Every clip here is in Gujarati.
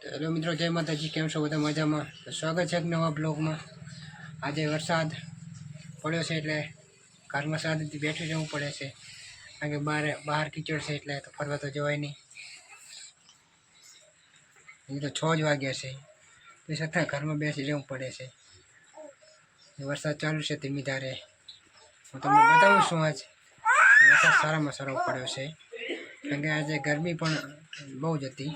હેલો મિત્રો, જય માતાજી. કેમ છો બધા? મજામાં? તો સ્વાગત છે એક નવા બ્લોગમાં. આજે વરસાદ પડ્યો છે એટલે ઘરમાં શાંતિથી બેઠી રહેવું પડે છે, કારણ કે બહાર કીચડ છે એટલે તો ફરવા તો જવાય નહીં. એ તો 6 જ વાગ્યા છે, તો છતાં ઘરમાં બેસી રહેવું પડે છે. વરસાદ ચાલુ છે ધીમી ધારે. હું તમને બતાવું છું આજ વરસાદ સારામાં સારો પડ્યો છે, કારણ કે આજે ગરમી પણ બહુ જ હતી.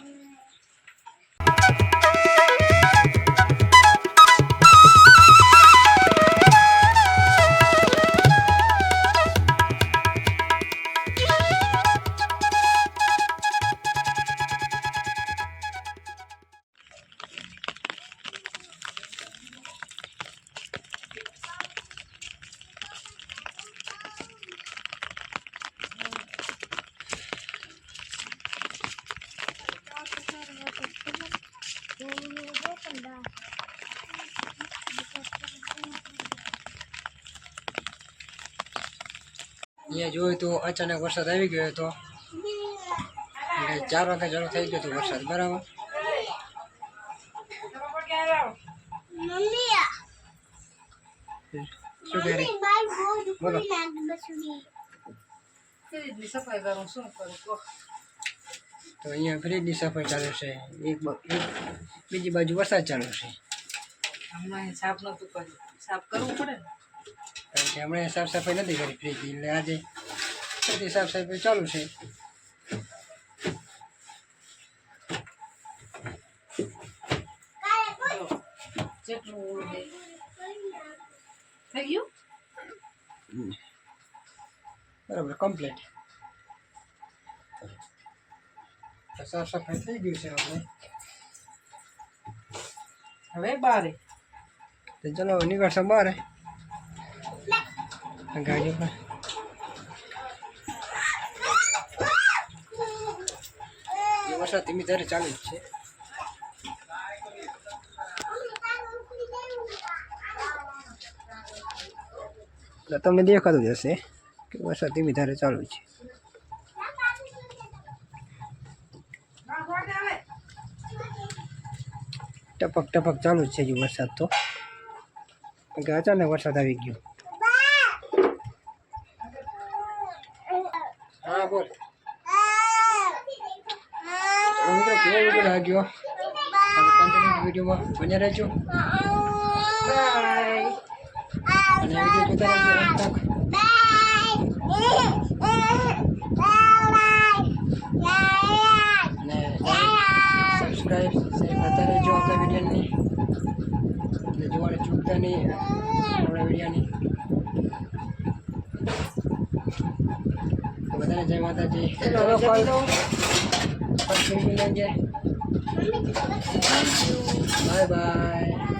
અહીંયા જોયું તો અચાનક વરસાદ આવી ગયો હતો, એટલે 4 વાગે ચાલુ થઈ ગયો હતો વરસાદ. બરાબર, શું કહે? બોલો. તો અહીંયા ફ્રીજની સફાઈ ચાલુ છે, બીજી બાજુ વરસાદ ચાલુ છે. સાફ નતું કર્યું, સાફ કરવું પડે ને, કારણ કે હમણાં સાફ સફાઈ નથી કરી ફ્રીજની, એટલે આજે બધી સાફ સફાઈ ચાલુ છે. જેટલું ઓળે થઈ ગયું બરાબર, કમ્પ્લીટ સાફ સફાઈ થઈ ગયું છે. હવે બારે તો ચલો નીકળશે બહાર ગાડી પર. વરસાદ ધીમી ધારે ચાલુ જ છે. એટલે તમને દેખાતું જ હશે કે વરસાદ ધીમી ધારે ચાલુ છે. ટપક ટપક ચાલુ જ છે જે વરસાદ તો, કારણ કે અચાનક વરસાદ આવી ગયો. હા બોલ. ચાલો મિત્રો, કેવો વિડીયો લાગ્યો? કન્ટિન્યુ વિડીયોમાં બન્યા રહેજો અને વિડીયો જોતા રહેજો અંત તક. અને સબસ્ક્રાઈબ શેર કરતા રહેજો આપણા વિડીયોની, એટલે જોવાનું ચૂકતા નહીં આપણા વિડીયોની. તો બધાને જય માતાજી. Bye bye.